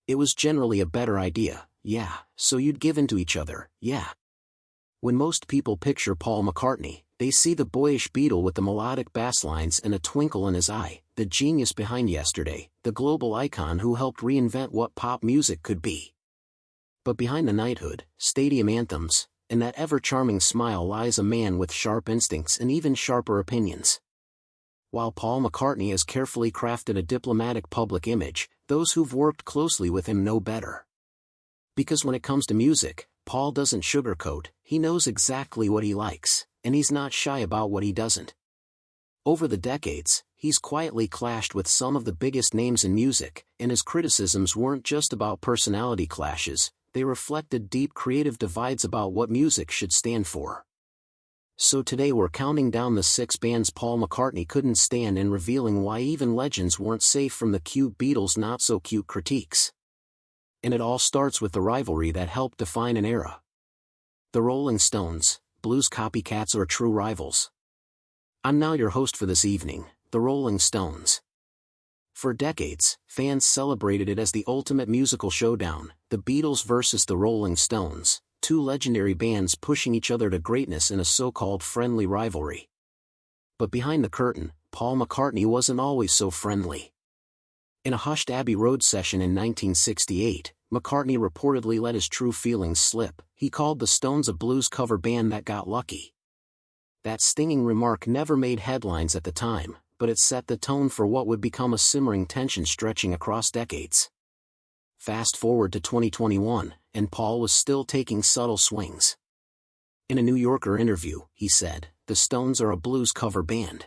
It was generally a better idea, yeah, so you'd give in to each other, yeah. When most people picture Paul McCartney, they see the boyish Beatle with the melodic bass lines and a twinkle in his eye, the genius behind Yesterday, the global icon who helped reinvent what pop music could be. But behind the knighthood, stadium anthems, and that ever-charming smile lies a man with sharp instincts and even sharper opinions. While Paul McCartney has carefully crafted a diplomatic public image, those who've worked closely with him know better. Because when it comes to music, Paul doesn't sugarcoat, he knows exactly what he likes, and he's not shy about what he doesn't. Over the decades, he's quietly clashed with some of the biggest names in music, and his criticisms weren't just about personality clashes, they reflected deep creative divides about what music should stand for. So today we're counting down the 6 bands Paul McCartney couldn't stand and revealing why even legends weren't safe from the cute Beatles' not-so-cute critiques. And it all starts with the rivalry that helped define an era. The Rolling Stones, blues copycats or true rivals? I'm now your host for this evening, the Rolling Stones. For decades, fans celebrated it as the ultimate musical showdown, the Beatles versus the Rolling Stones, 2 legendary bands pushing each other to greatness in a so-called friendly rivalry. But behind the curtain, Paul McCartney wasn't always so friendly. In a hushed Abbey Road session in 1968, McCartney reportedly let his true feelings slip. He called the Stones a blues cover band that got lucky. That stinging remark never made headlines at the time, but it set the tone for what would become a simmering tension stretching across decades. Fast forward to 2021, and Paul was still taking subtle swings. In a New Yorker interview, he said, "The Stones are a blues cover band."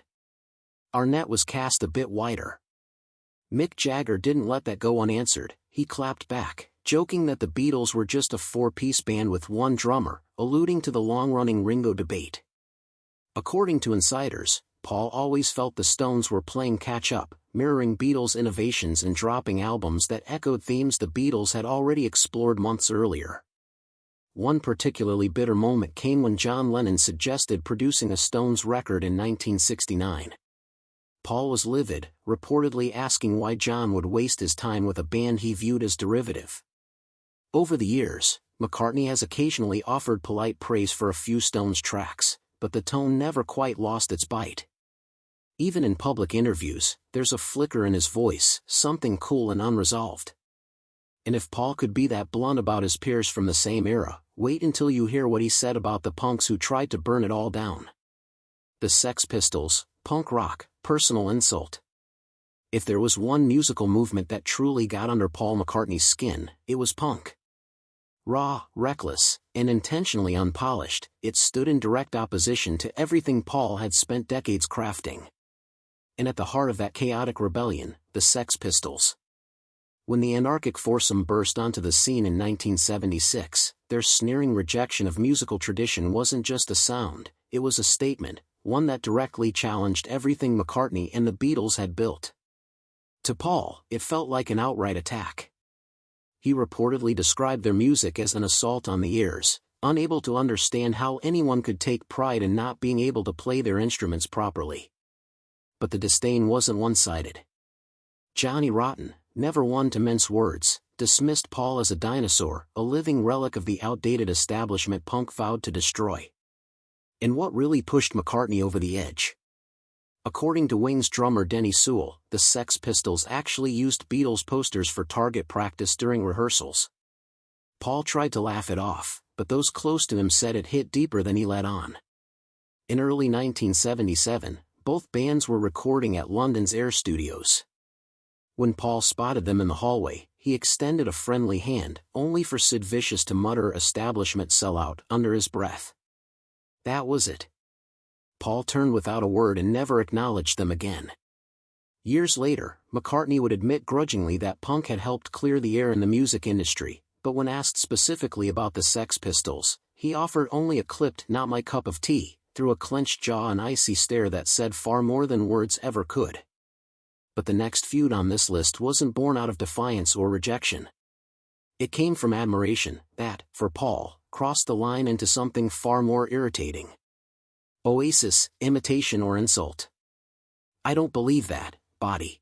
Our net was cast a bit wider. Mick Jagger didn't let that go unanswered. He clapped back, joking that the Beatles were just a 4-piece band with one drummer, alluding to the long-running Ringo debate. According to insiders, Paul always felt the Stones were playing catch-up, mirroring Beatles' innovations and dropping albums that echoed themes the Beatles had already explored months earlier. One particularly bitter moment came when John Lennon suggested producing a Stones record in 1969. Paul was livid, reportedly asking why John would waste his time with a band he viewed as derivative. Over the years, McCartney has occasionally offered polite praise for a few Stones tracks, but the tone never quite lost its bite. Even in public interviews, there's a flicker in his voice, something cool and unresolved. And if Paul could be that blunt about his peers from the same era, wait until you hear what he said about the punks who tried to burn it all down. The Sex Pistols, punk rock, personal insult. If there was one musical movement that truly got under Paul McCartney's skin, it was punk. Raw, reckless, and intentionally unpolished, it stood in direct opposition to everything Paul had spent decades crafting. And at the heart of that chaotic rebellion, the Sex Pistols. When the anarchic foursome burst onto the scene in 1976, their sneering rejection of musical tradition wasn't just a sound, it was a statement, one that directly challenged everything McCartney and the Beatles had built. To Paul, it felt like an outright attack. He reportedly described their music as an assault on the ears, unable to understand how anyone could take pride in not being able to play their instruments properly. But the disdain wasn't one-sided. Johnny Rotten, never one to mince words, dismissed Paul as a dinosaur, a living relic of the outdated establishment punk vowed to destroy. And what really pushed McCartney over the edge? According to Wings drummer Denny Sewell, the Sex Pistols actually used Beatles posters for target practice during rehearsals. Paul tried to laugh it off, but those close to him said it hit deeper than he let on. In early 1977, both bands were recording at London's Air Studios. When Paul spotted them in the hallway, he extended a friendly hand, only for Sid Vicious to mutter "establishment sellout" under his breath. That was it. Paul turned without a word and never acknowledged them again. Years later, McCartney would admit grudgingly that punk had helped clear the air in the music industry, but when asked specifically about the Sex Pistols, he offered only a clipped "not my cup of tea," through a clenched jaw and icy stare that said far more than words ever could. But the next feud on this list wasn't born out of defiance or rejection. It came from admiration that, for Paul, crossed the line into something far more irritating. Oasis, imitation or insult? I don't believe that, body.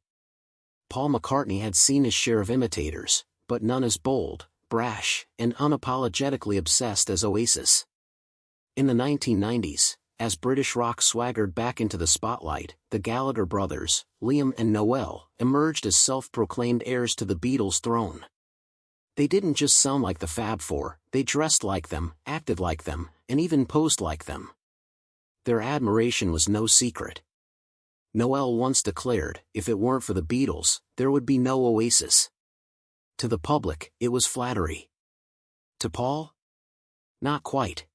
Paul McCartney had seen his share of imitators, but none as bold, brash, and unapologetically obsessed as Oasis. In the 1990s, as British rock swaggered back into the spotlight, the Gallagher brothers, Liam and Noel, emerged as self-proclaimed heirs to the Beatles' throne. They didn't just sound like the Fab Four, they dressed like them, acted like them, and even posed like them. Their admiration was no secret. Noel once declared, if it weren't for the Beatles, there would be no Oasis. To the public, it was flattery. To Paul? Not quite.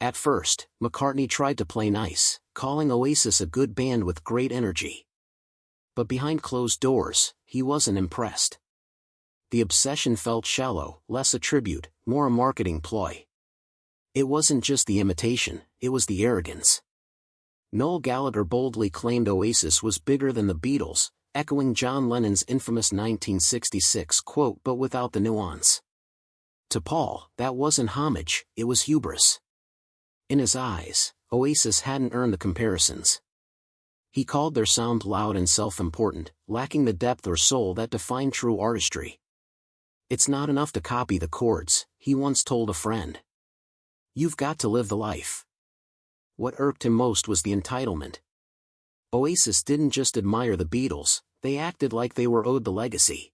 At first, McCartney tried to play nice, calling Oasis a good band with great energy. But behind closed doors, he wasn't impressed. The obsession felt shallow, less a tribute, more a marketing ploy. It wasn't just the imitation, it was the arrogance. Noel Gallagher boldly claimed Oasis was bigger than the Beatles, echoing John Lennon's infamous 1966 quote but without the nuance. To Paul, that wasn't homage, it was hubris. In his eyes, Oasis hadn't earned the comparisons. He called their sound loud and self-important, lacking the depth or soul that defined true artistry. It's not enough to copy the chords, he once told a friend. You've got to live the life. What irked him most was the entitlement. Oasis didn't just admire the Beatles, they acted like they were owed the legacy.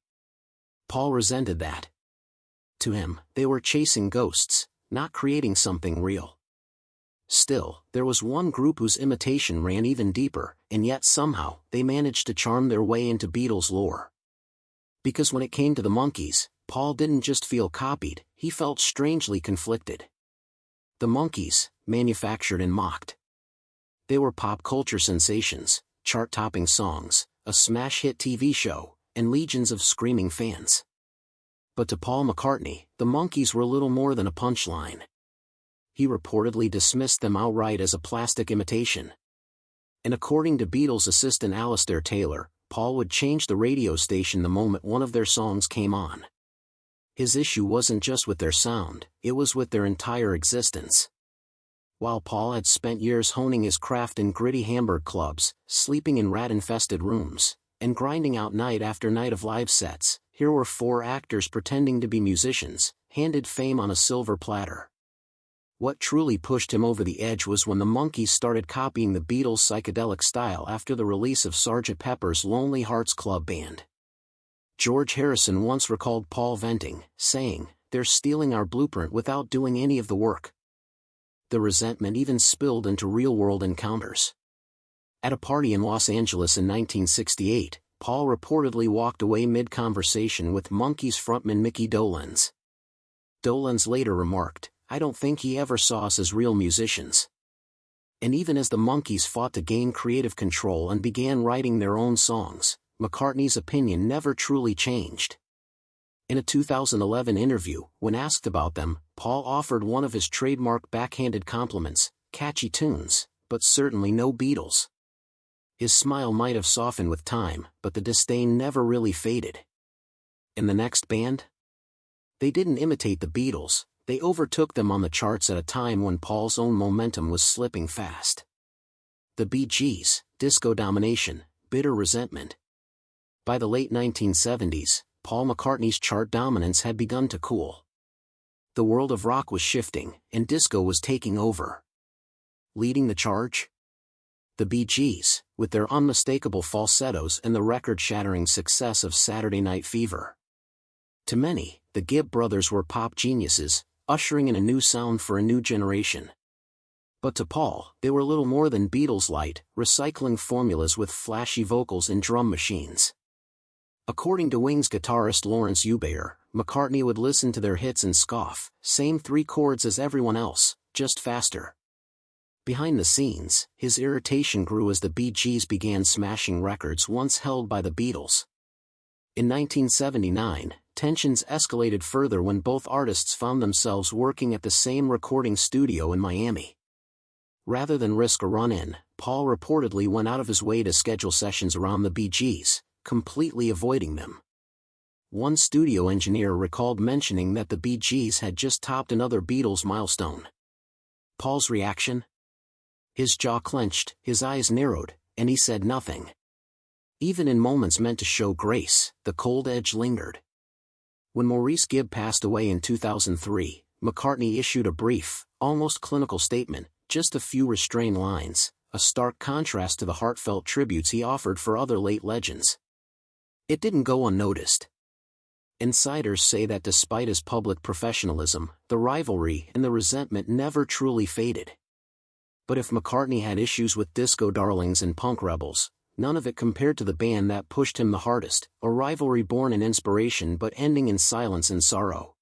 Paul resented that. To him, they were chasing ghosts, not creating something real. Still, there was one group whose imitation ran even deeper, and yet somehow, they managed to charm their way into Beatles lore. Because when it came to the Monkees, Paul didn't just feel copied, he felt strangely conflicted. The Monkees, manufactured and mocked. They were pop culture sensations, chart-topping songs, a smash-hit TV show, and legions of screaming fans. But to Paul McCartney, the Monkees were little more than a punchline. He reportedly dismissed them outright as a plastic imitation. And according to Beatles assistant Alistair Taylor, Paul would change the radio station the moment one of their songs came on. His issue wasn't just with their sound, it was with their entire existence. While Paul had spent years honing his craft in gritty Hamburg clubs, sleeping in rat-infested rooms, and grinding out night after night of live sets, here were four actors pretending to be musicians, handed fame on a silver platter. What truly pushed him over the edge was when the Monkees started copying the Beatles' psychedelic style after the release of Sgt. Pepper's Lonely Hearts Club Band. George Harrison once recalled Paul venting, saying, "They're stealing our blueprint without doing any of the work." The resentment even spilled into real-world encounters. At a party in Los Angeles in 1968, Paul reportedly walked away mid-conversation with Monkees frontman Mickey Dolenz. Dolenz later remarked, "I don't think he ever saw us as real musicians." And even as the Monkees fought to gain creative control and began writing their own songs, McCartney's opinion never truly changed. In a 2011 interview, when asked about them, Paul offered one of his trademark backhanded compliments, "Catchy tunes, but certainly no Beatles." His smile might have softened with time, but the disdain never really faded. And the next band? They didn't imitate the Beatles, they overtook them on the charts at a time when Paul's own momentum was slipping fast. The Bee Gees, disco domination, bitter resentment. By the late 1970s, Paul McCartney's chart dominance had begun to cool. The world of rock was shifting, and disco was taking over. Leading the charge? The Bee Gees, with their unmistakable falsettos and the record-shattering success of Saturday Night Fever. To many, the Gibb brothers were pop geniuses, ushering in a new sound for a new generation. But to Paul, they were little more than Beatles light, recycling formulas with flashy vocals and drum machines. According to Wings guitarist Lawrence Ubayer, McCartney would listen to their hits and scoff, "Same three chords as everyone else, just faster." Behind the scenes, his irritation grew as the Bee Gees began smashing records once held by the Beatles. In 1979, tensions escalated further when both artists found themselves working at the same recording studio in Miami. Rather than risk a run-in, Paul reportedly went out of his way to schedule sessions around the Bee Gees, completely avoiding them. One studio engineer recalled mentioning that the Bee Gees had just topped another Beatles milestone. Paul's reaction? His jaw clenched, his eyes narrowed, and he said nothing. Even in moments meant to show grace, the cold edge lingered. When Maurice Gibb passed away in 2003, McCartney issued a brief, almost clinical statement, just a few restrained lines, a stark contrast to the heartfelt tributes he offered for other late legends. It didn't go unnoticed. Insiders say that despite his public professionalism, the rivalry and the resentment never truly faded. But if McCartney had issues with disco darlings and punk rebels, none of it compared to the band that pushed him the hardest, a rivalry born in inspiration but ending in silence and sorrow.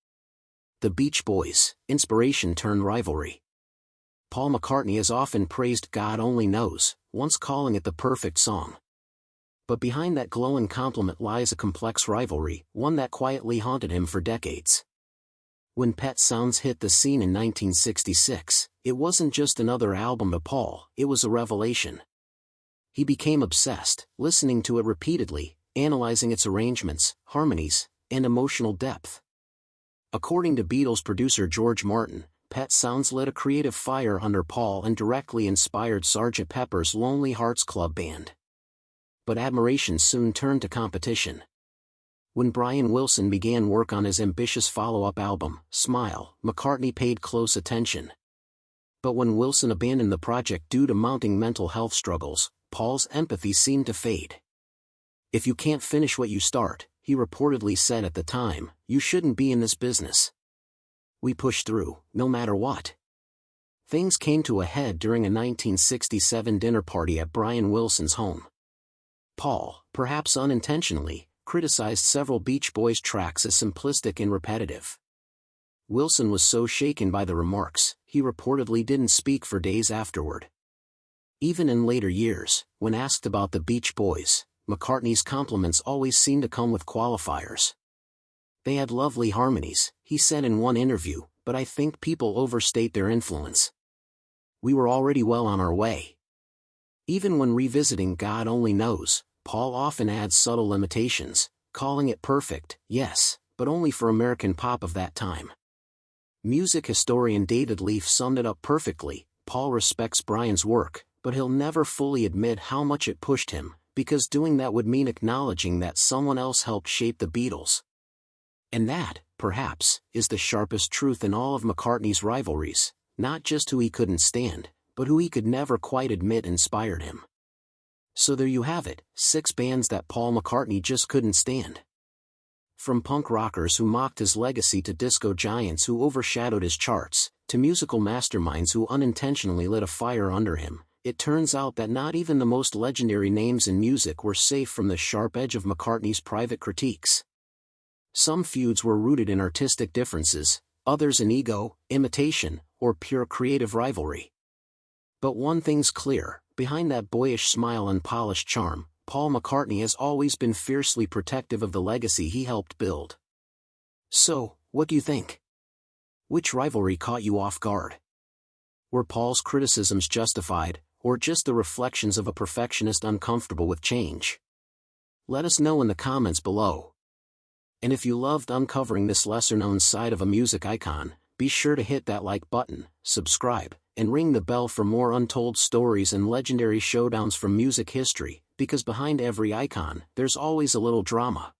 The Beach Boys, inspiration turned rivalry. Paul McCartney has often praised God Only Knows, once calling it the perfect song. But behind that glowing compliment lies a complex rivalry, one that quietly haunted him for decades. When Pet Sounds hit the scene in 1966, it wasn't just another album to Paul, it was a revelation. He became obsessed, listening to it repeatedly, analyzing its arrangements, harmonies, and emotional depth. According to Beatles producer George Martin, Pet Sounds lit a creative fire under Paul and directly inspired Sgt. Pepper's Lonely Hearts Club Band. But admiration soon turned to competition. When Brian Wilson began work on his ambitious follow-up album, Smile, McCartney paid close attention. But when Wilson abandoned the project due to mounting mental health struggles, Paul's empathy seemed to fade. "If you can't finish what you start," he reportedly said at the time, "you shouldn't be in this business. We push through, no matter what." Things came to a head during a 1967 dinner party at Brian Wilson's home. Paul, perhaps unintentionally, criticized several Beach Boys tracks as simplistic and repetitive. Wilson was so shaken by the remarks, he reportedly didn't speak for days afterward. Even in later years, when asked about the Beach Boys, McCartney's compliments always seemed to come with qualifiers. "They had lovely harmonies," he said in one interview, "but I think people overstate their influence. We were already well on our way." Even when revisiting God Only Knows, Paul often adds subtle limitations, calling it perfect, yes, but only for American pop of that time. Music historian David Leaf summed it up perfectly: Paul respects Brian's work, but he'll never fully admit how much it pushed him, because doing that would mean acknowledging that someone else helped shape the Beatles. And that, perhaps, is the sharpest truth in all of McCartney's rivalries, not just who he couldn't stand, but who he could never quite admit inspired him. So there you have it, 6 bands that Paul McCartney just couldn't stand. From punk rockers who mocked his legacy to disco giants who overshadowed his charts, to musical masterminds who unintentionally lit a fire under him, it turns out that not even the most legendary names in music were safe from the sharp edge of McCartney's private critiques. Some feuds were rooted in artistic differences, others in ego, imitation, or pure creative rivalry. But one thing's clear: behind that boyish smile and polished charm, Paul McCartney has always been fiercely protective of the legacy he helped build. So, what do you think? Which rivalry caught you off guard? Were Paul's criticisms justified, or just the reflections of a perfectionist uncomfortable with change? Let us know in the comments below. And if you loved uncovering this lesser-known side of a music icon, be sure to hit that like button, subscribe, and ring the bell for more untold stories and legendary showdowns from music history, because behind every icon, there's always a little drama.